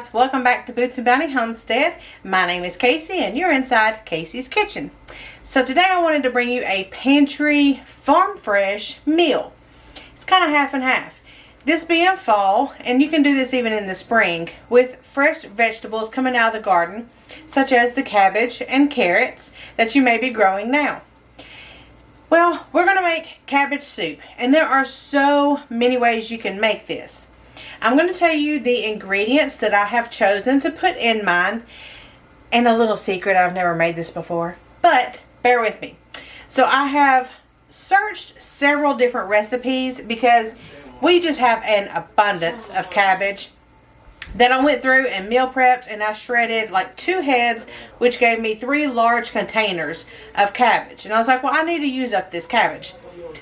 guys, welcome back to Boots and Bounty Homestead. My name is Casey and you're inside Casey's kitchen. So today I wanted to bring you a pantry farm fresh meal. It's kind of half and half. This being fall, and you can do this even in the spring, with fresh vegetables coming out of the garden, such as the cabbage and carrots that you may be growing now. Well, we're going to make cabbage soup, and there are so many ways you can make this. I'm going to tell you the ingredients that I have chosen to put in mine, and a little secret, I've never made this before, but bear with me. So I have searched several different recipes because we just have an abundance of cabbage that I went through and meal prepped, and I shredded like 2 heads, which gave me 3 large containers of cabbage. And I was like, well, I need to use up this cabbage.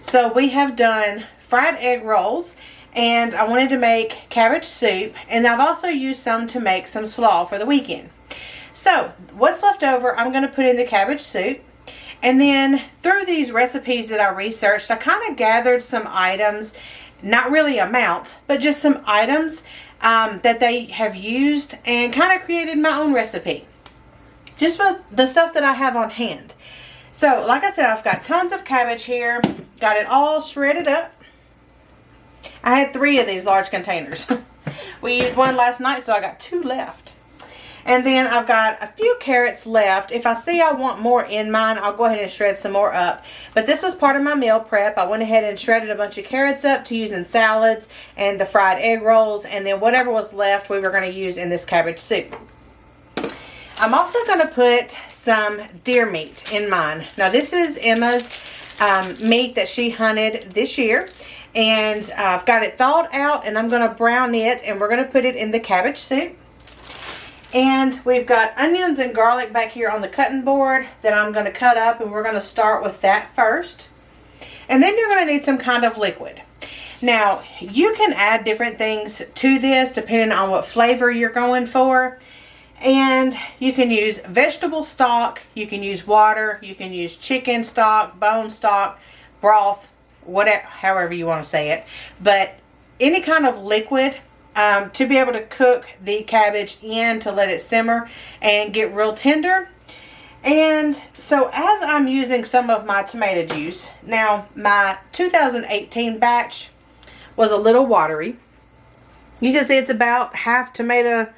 So we have done fried egg rolls, and I wanted to make cabbage soup, and I've also used some to make some slaw for the weekend. So what's left over, I'm going to put in the cabbage soup. And then through these recipes that I researched, I kind of gathered some items, not really amounts, but just some items that they have used, and kind of created my own recipe just with the stuff that I have on hand. So like I said, I've got tons of cabbage here, got it all shredded up. I had 3 of these large containers. We used one last night, so I got 2 left. And then I've got a few carrots left. If I see I want more in mine, I'll go ahead and shred some more up. But this was part of my meal prep. I went ahead and shredded a bunch of carrots up to use in salads and the fried egg rolls. And then whatever was left, we were going to use in this cabbage soup. I'm also going to put some deer meat in mine. Now this is Emma's meat that she hunted this year. And I've got it thawed out, and I'm going to brown it, and we're going to put it in the cabbage soup. And we've got onions and garlic back here on the cutting board that I'm going to cut up, and we're going to start with that first. And then you're going to need some kind of liquid. Now, you can add different things to this depending on what flavor you're going for. And you can use vegetable stock, you can use water, you can use chicken stock, bone stock, broth, whatever, however you want to say it. But any kind of liquid to be able to cook the cabbage in, to let it simmer and get real tender. And so as I'm using some of my tomato juice, now my 2018 batch was a little watery. You can see it's about half tomato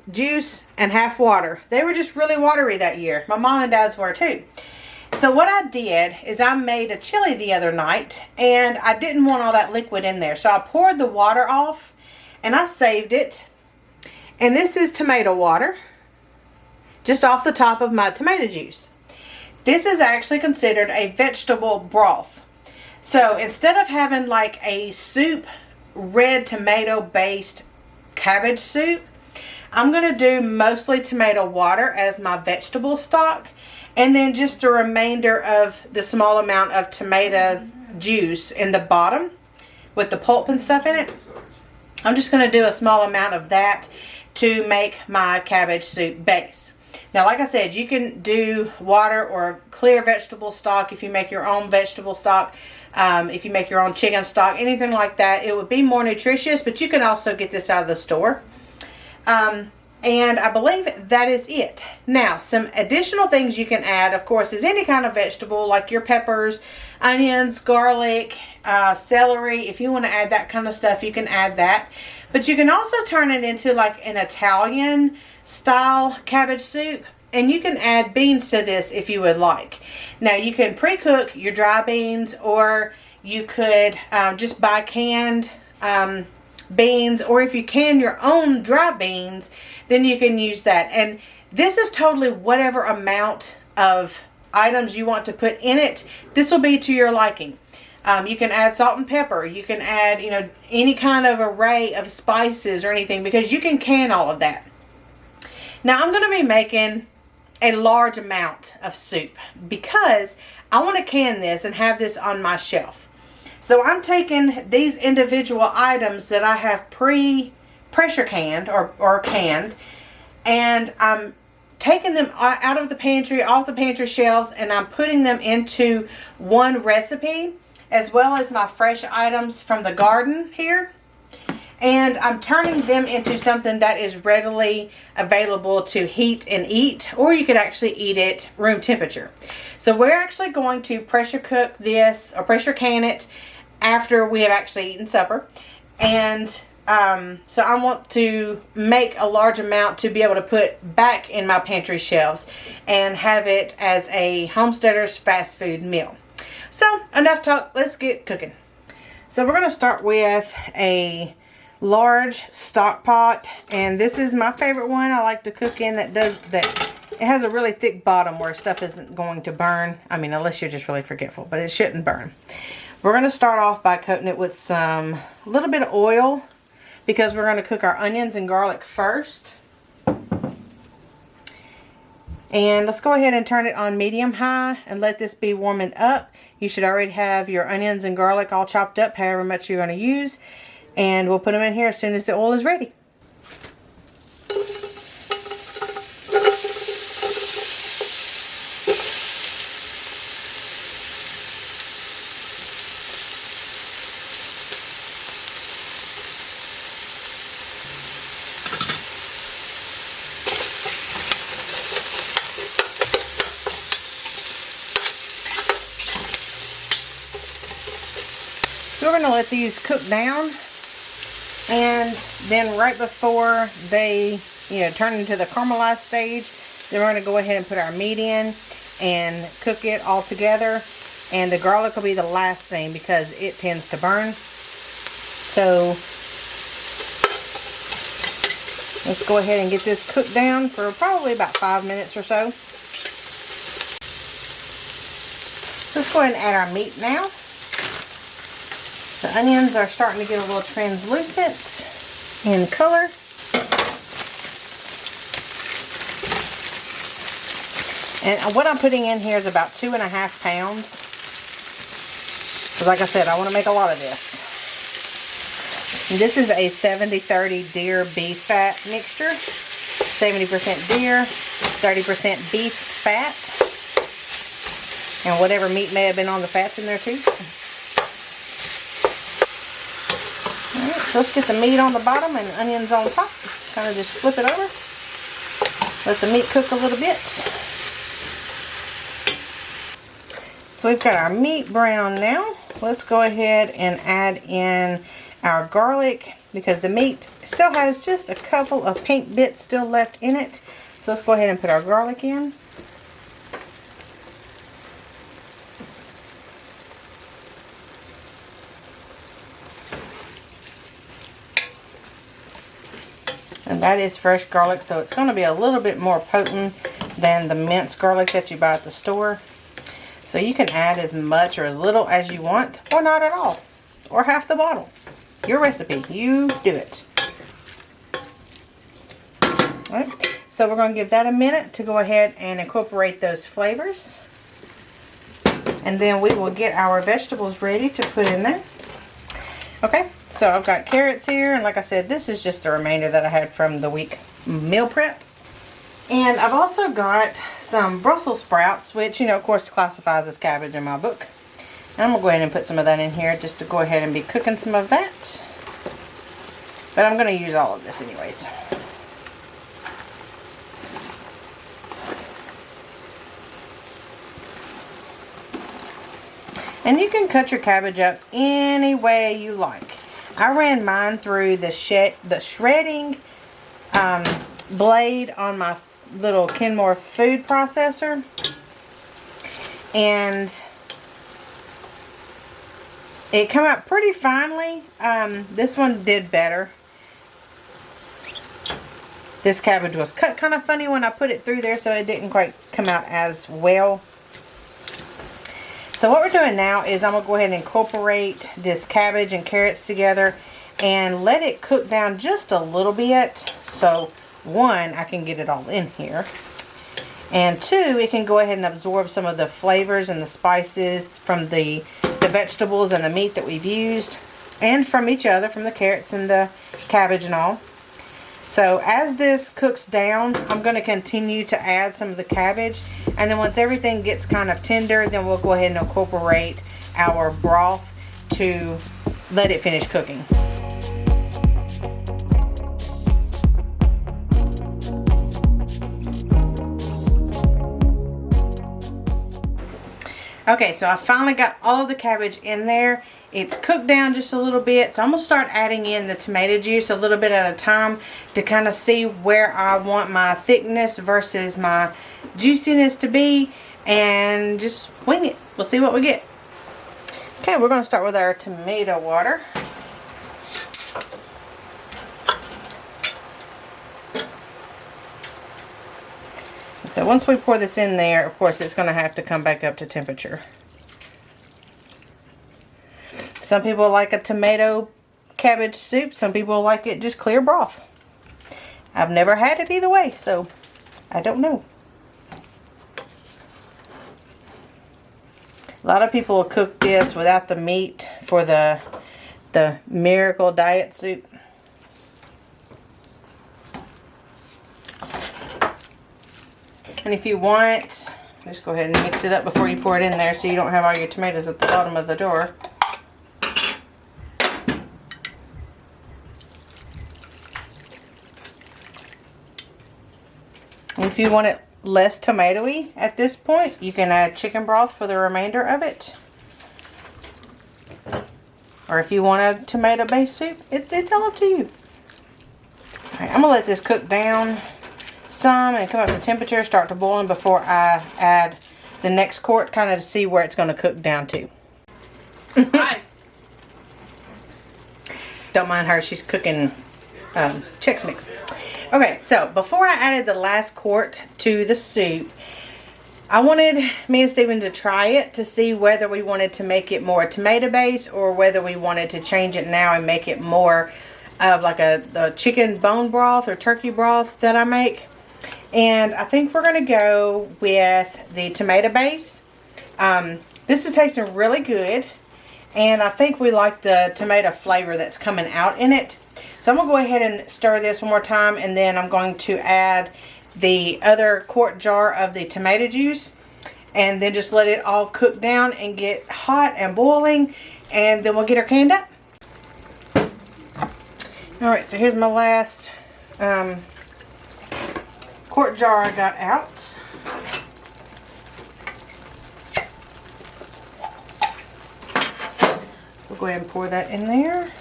juice and half water. They were just really watery that year. My mom and dad's were too. So what I did is I made a chili the other night, and I didn't want all that liquid in there. So I poured the water off and I saved it. And this is tomato water, just off the top of my tomato juice. This is actually considered a vegetable broth. So instead of having like a soup, red tomato based cabbage soup, I'm going to do mostly tomato water as my vegetable stock. And then just the remainder of the small amount of tomato juice in the bottom with the pulp and stuff in it. I'm just going to do a small amount of that to make my cabbage soup base. Now, like I said, you can do water or clear vegetable stock if you make your own vegetable stock. If you make your own chicken stock, anything like that, it would be more nutritious, but you can also get this out of the store. And I believe that is it. Now, some additional things you can add, of course, is any kind of vegetable, like your peppers, onions, garlic, celery. If you want to add that kind of stuff, you can add that. But you can also turn it into like an Italian style cabbage soup. And you can add beans to this if you would like. Now, you can pre-cook your dry beans, or you could just buy canned beans, or if you can your own dry beans, then you can use that. And this is totally whatever amount of items you want to put in it. This will be to your liking. You can add salt and pepper. You can add, you know, any kind of array of spices or anything, because you can can all of that. Now, I'm going to be making a large amount of soup because I want to can this and have this on my shelf. So I'm taking these individual items that I have pressure canned or canned, and I'm taking them out of the pantry, off the pantry shelves, and I'm putting them into one recipe, as well as my fresh items from the garden here. And I'm turning them into something that is readily available to heat and eat, or you could actually eat it room temperature. So we're actually going to pressure cook this, or pressure can it, after we have actually eaten supper. And so I want to make a large amount to be able to put back in my pantry shelves and have it as a homesteader's fast food meal. So enough talk, let's get cooking. So we're going to start with a large stock pot, and this is my favorite one I like to cook in, that it has a really thick bottom where stuff isn't going to burn. I mean, unless you're just really forgetful, but it shouldn't burn. We're going to start off by coating it with a little bit of oil, because we're going to cook our onions and garlic first. And let's go ahead and turn it on medium high and let this be warming up. You should already have your onions and garlic all chopped up, however much you're going to use. And we'll put them in here as soon as the oil is ready. So we're going to let these cook down. And then right before they, turn into the caramelized stage, then we're going to go ahead and put our meat in and cook it all together. And the garlic will be the last thing because it tends to burn. So let's go ahead and get this cooked down for probably about 5 minutes or so. Let's go ahead and add our meat now. The onions are starting to get a little translucent in color. And what I'm putting in here is about 2.5 pounds. Because like I said, I want to make a lot of this. And this is a 70-30 deer beef fat mixture. 70% deer, 30% beef fat. And whatever meat may have been on the fats in there too. Let's get the meat on the bottom and the onions on top. Kind of just flip it over. Let the meat cook a little bit. So we've got our meat brown now. Let's go ahead and add in our garlic, because the meat still has just a couple of pink bits still left in it. So let's go ahead and put our garlic in. And that is fresh garlic, so it's going to be a little bit more potent than the minced garlic that you buy at the store. So you can add as much or as little as you want, or not at all, or half the bottle. Your recipe, you do it. Alright, so we're going to give that a minute to go ahead and incorporate those flavors. And then we will get our vegetables ready to put in there. Okay. So I've got carrots here, and like I said, this is just the remainder that I had from the week meal prep. And I've also got some Brussels sprouts, which, of course, classifies as cabbage in my book. And I'm going to go ahead and put some of that in here just to go ahead and be cooking some of that. But I'm going to use all of this anyways. And you can cut your cabbage up any way you like. I ran mine through the shredding blade on my little Kenmore food processor. And it came out pretty finely. This one did better. This cabbage was cut kind of funny when I put it through there, so it didn't quite come out as well. So what we're doing now is I'm going to go ahead and incorporate this cabbage and carrots together and let it cook down just a little bit. So one, I can get it all in here. And two, it can go ahead and absorb some of the flavors and the spices from the vegetables and the meat that we've used. And from each other, from the carrots and the cabbage and all. So as this cooks down, I'm going to continue to add some of the cabbage. And then once everything gets kind of tender, then we'll go ahead and incorporate our broth to let it finish cooking. Okay, so I finally got all of the cabbage in there. It's cooked down just a little bit, so I'm going to start adding in the tomato juice a little bit at a time to kind of see where I want my thickness versus my juiciness to be, and just wing it. We'll see what we get. Okay, we're going to start with our tomato water. So once we pour this in there, of course, it's going to have to come back up to temperature. Some people like a tomato cabbage soup. Some people like it just clear broth. I've never had it either way, so I don't know. A lot of people will cook this without the meat for the miracle diet soup. And if you want, just go ahead and mix it up before you pour it in there so you don't have all your tomatoes at the bottom of the jar. If you want it less tomatoey at this point, you can add chicken broth for the remainder of it. Or if you want a tomato-based soup, it's all up to you. Alright, I'm going to let this cook down some and come up to temperature, start to boiling before I add the next quart, kind of to see where it's going to cook down to. Hi. Don't mind her, she's cooking Chex Mix. Okay, so before I added the last quart to the soup, I wanted me and Steven to try it to see whether we wanted to make it more tomato based or whether we wanted to change it now and make it more of like the chicken bone broth or turkey broth that I make. And I think we're going to go with the tomato based. This is tasting really good, and I think we like the tomato flavor that's coming out in it. So I'm going to go ahead and stir this one more time, and then I'm going to add the other quart jar of the tomato juice, and then just let it all cook down and get hot and boiling, and then we'll get her canned up. Alright, so here's my last quart jar I got out. We'll go ahead and pour that in there.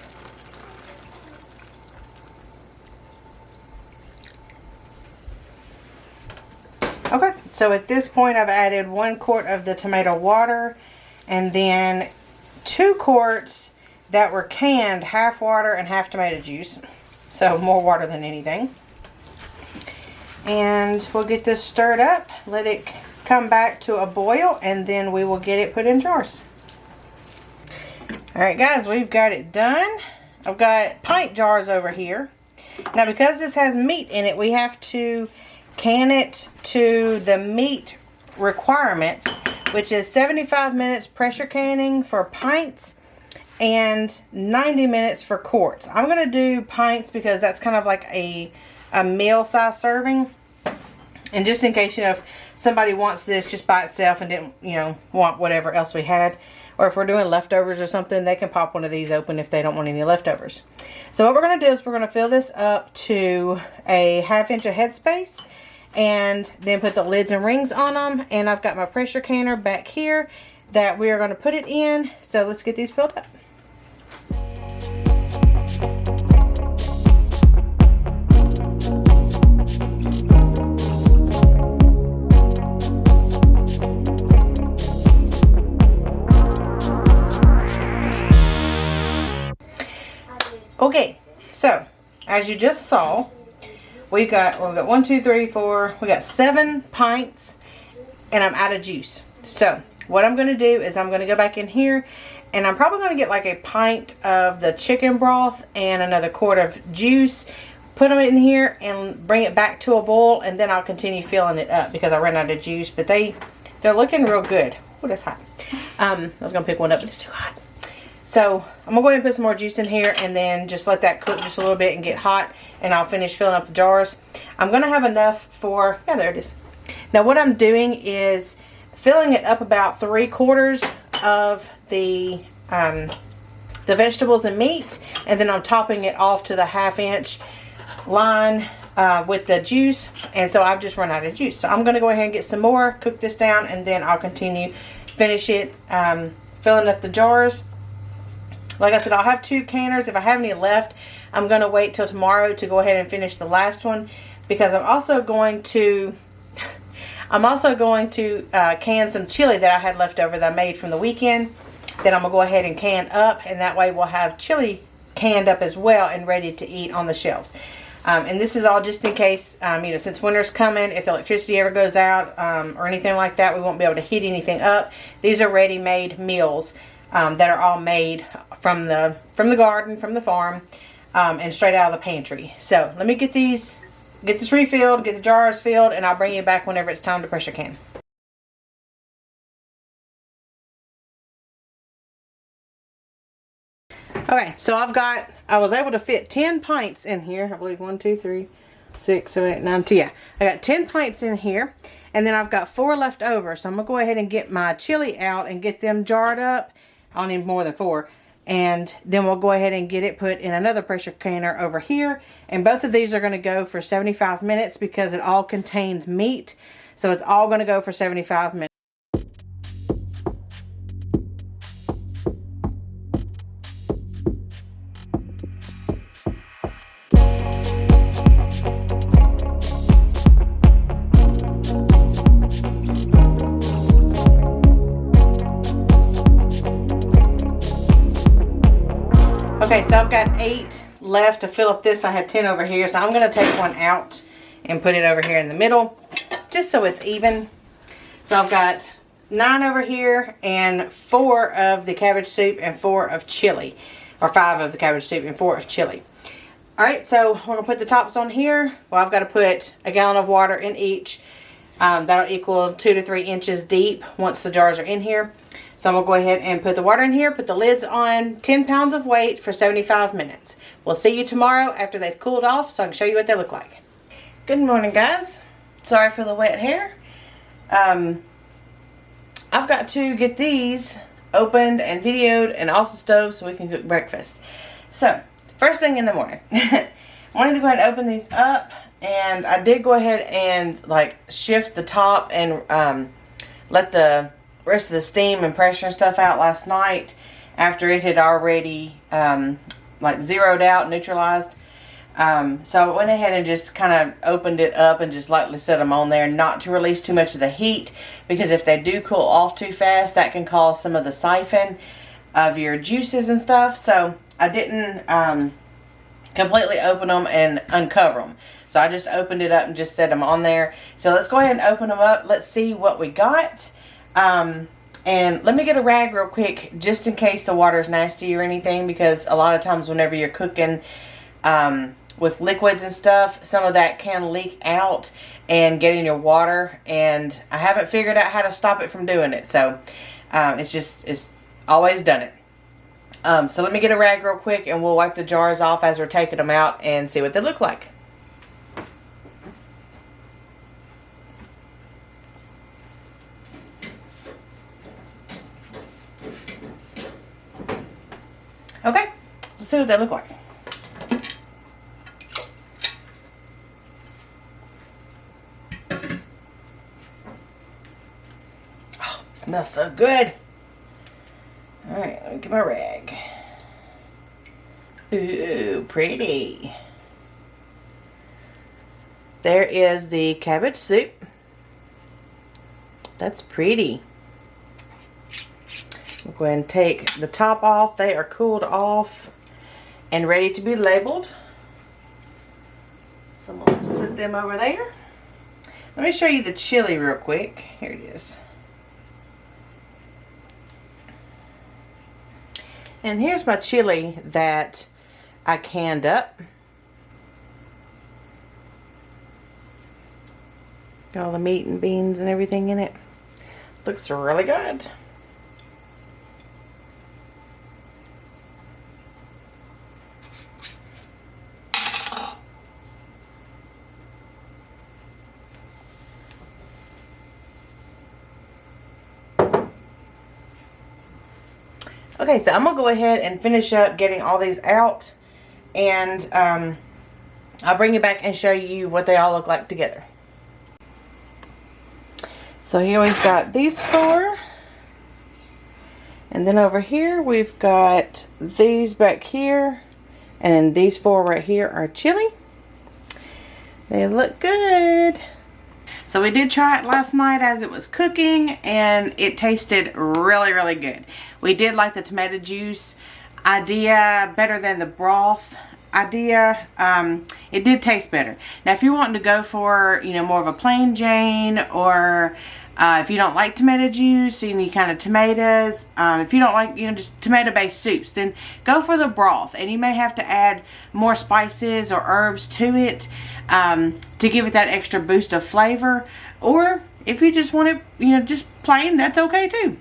Okay, so at this point I've added 1 quart of the tomato water and then 2 quarts that were canned, half water and half tomato juice. So more water than anything. And we'll get this stirred up, let it come back to a boil, and then we will get it put in jars. Alright guys, we've got it done. I've got pint jars over here. Now because this has meat in it, we have to can it to the meat requirements, which is 75 minutes pressure canning for pints and 90 minutes for quarts. I'm going to do pints because that's kind of like a meal size serving. And just in case, if somebody wants this just by itself and didn't, want whatever else we had, or if we're doing leftovers or something, they can pop one of these open if they don't want any leftovers. So what we're going to do is we're going to fill this up to a 1/2 inch of headspace, and then put the lids and rings on them. And I've got my pressure canner back here that we are going to put it in. So let's get these filled up. Okay, so as you just saw, we've got 1, 2, 3, 4, we got 7 pints, and I'm out of juice. So what I'm going to do is I'm going to go back in here, and I'm probably going to get like a pint of the chicken broth and another quart of juice, put them in here and bring it back to a boil, and then I'll continue filling it up because I ran out of juice. But they're looking real good. Oh, that's hot. I was going to pick one up, but it's too hot. So I'm going to go ahead and put some more juice in here and then just let that cook just a little bit and get hot, and I'll finish filling up the jars. I'm going to have enough for, yeah, there it is. Now what I'm doing is filling it up about 3/4 of the vegetables and meat, and then I'm topping it off to the 1/2 inch line with the juice. And so I've just run out of juice. So I'm going to go ahead and get some more, cook this down, and then I'll continue finish it filling up the jars. Like I said, I'll have 2 canners. If I have any left, I'm going to wait till tomorrow to go ahead and finish the last one, because I'm also going to can some chili that I had left over that I made from the weekend. Then I'm going to go ahead and can up, and that way we'll have chili canned up as well and ready to eat on the shelves. And this is all just in case, since winter's coming, if the electricity ever goes out or anything like that, we won't be able to heat anything up. These are ready-made meals that are all made from the garden, from the farm, and straight out of the pantry. So let me get this refilled, get the jars filled, and I'll bring you back whenever it's time to pressure can. Okay, so I was able to fit 10 pints in here. I believe 1, 2, 3, 6, 7, 8, 9, 10. Yeah, I got 10 pints in here, and then I've got 4 left over. So I'm gonna go ahead and get my chili out and get them jarred up. I'll need more than 4. And then we'll go ahead and get it put in another pressure canner over here. And both of these are gonna go for 75 minutes because it all contains meat. So it's all gonna go for 75 minutes. Okay, so I've got 8 left to fill up this. I have 10 over here, so I'm going to take one out and put it over here in the middle, just so it's even. So I've got 9 over here and 4 of the cabbage soup and 4 of chili, or 5 of the cabbage soup and 4 of chili. Alright, so we're going to put the tops on here. Well, I've got to put a gallon of water in each. That'll equal 2 to 3 inches deep once the jars are in here. So I'm going to go ahead and put the water in here, put the lids on, 10 pounds of weight for 75 minutes. We'll see you tomorrow after they've cooled off so I can show you what they look like. Good morning, guys. Sorry for the wet hair. I've got to get these opened and videoed and off the stove so we can cook breakfast. So, first thing in the morning, I wanted to go ahead and open these up, and I did go ahead and shift the top and let the rest of the steam and pressure and stuff out last night after it had already zeroed out, neutralized. So I went ahead and just kind of opened it up and just lightly set them on there, not to release too much of the heat, because if they do cool off too fast, that can cause some of the siphon of your juices and stuff. So I didn't completely open them and uncover them. So I just opened it up and just set them on there. So let's go ahead and open them up. Let's see what we got. And let me get a rag real quick, just in case the water is nasty or anything, because a lot of times whenever you're cooking with liquids and stuff, some of that can leak out and get in your water, and I haven't figured out how to stop it from doing it. So it's always done it. So let me get a rag real quick and we'll wipe the jars off as we're taking them out and see what they look like. Okay, let's see what they look like. Oh, it smells so good. Alright, let me get my rag. Ooh, pretty. There is the cabbage soup. That's pretty. We'll go ahead and take the top off. They are cooled off and ready to be labeled. So we'll set them over there. Let me show you the chili real quick. Here it is. And here's my chili that I canned up. Got all the meat and beans and everything in it. Looks really good. Okay, so I'm going to go ahead and finish up getting all these out, and I'll bring you back and show you what they all look like together. So here we've got these 4. And then over here we've got these back here, and then these 4 right here are chili. They look good. So we did try it last night as it was cooking, and it tasted really, really good. We did like the tomato juice idea better than the broth idea. It did taste better. Now if you're wanting to go for, you know, more of a plain Jane, or if you don't like tomato juice, any kind of tomatoes, if you don't like, you know, just tomato based soups, then go for the broth. And you may have to add more spices or herbs to it to give it that extra boost of flavor. Or if you just want it, you know, just plain, that's okay too.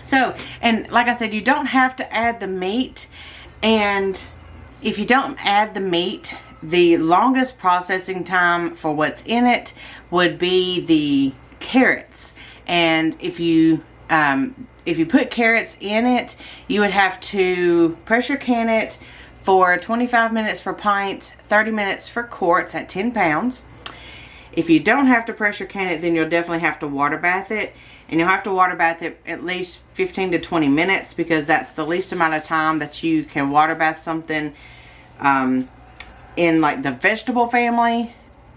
So, and like I said, you don't have to add the meat. And if you don't add the meat, the longest processing time for what's in it would be the carrots. And if you put carrots in it, you would have to pressure can it for 25 minutes for pints, 30 minutes for quarts at 10 pounds. If you don't have to pressure can it, then you'll definitely have to water bath it. And you'll have to water bath it at least 15 to 20 minutes, because that's the least amount of time that you can water bath something in like the vegetable family,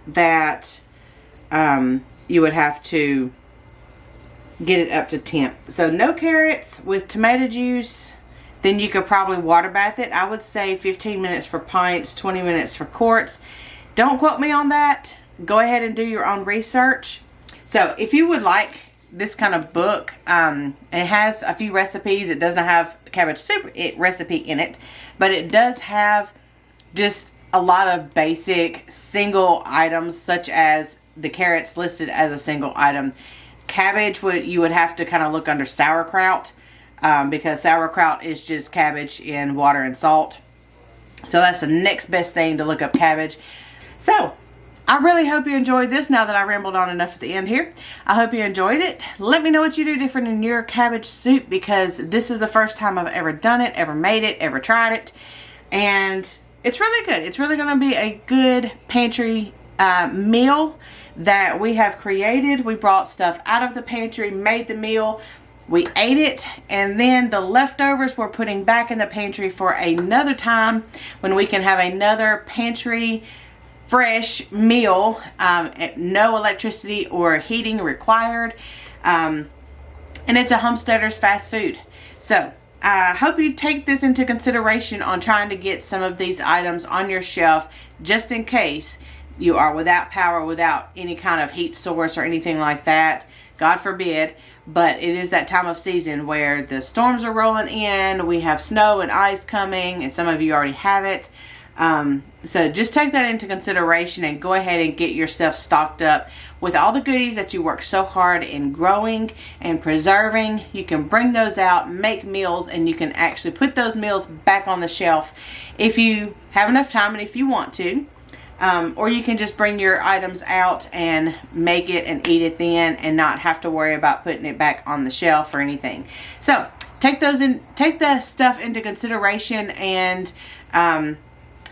that you would have to get it up to temp. So no carrots with tomato juice, then you could probably water bath it. I would say 15 minutes for pints, 20 minutes for quarts. Don't quote me on that. Go ahead and do your own research. So if you would like this kind of book, it has a few recipes. It doesn't have cabbage soup recipe in it, but it does have just a lot of basic single items, such as the carrots listed as a single item. Cabbage, you would have to kind of look under sauerkraut, because sauerkraut is just cabbage in water and salt. So that's the next best thing to look up cabbage. So I really hope you enjoyed this, now that I rambled on enough at the end here. I hope you enjoyed it. Let me know what you do different in your cabbage soup, because this is the first time I've ever done it, ever made it, ever tried it. And it's really good. It's really going to be a good pantry meal that we have created. We brought stuff out of the pantry, made the meal, we ate it, and then the leftovers we're putting back in the pantry for another time when we can have another pantry fresh meal, no electricity or heating required, and it's a homesteader's fast food. So I hope you take this into consideration on trying to get some of these items on your shelf, just in case you are without power, without any kind of heat source or anything like that. God forbid. But it is that time of season where the storms are rolling in. We have snow and ice coming, and some of you already have it. So just take that into consideration and go ahead and get yourself stocked up with all the goodies that you work so hard in growing and preserving. You can bring those out, make meals, and you can actually put those meals back on the shelf if you have enough time and if you want to. Or you can just bring your items out and make it and eat it then, and not have to worry about putting it back on the shelf or anything. So take that stuff into consideration, and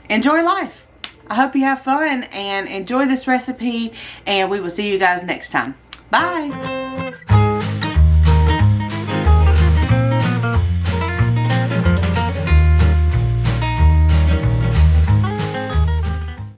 enjoy life. I hope you have fun and enjoy this recipe, and we will see you guys next time. Bye.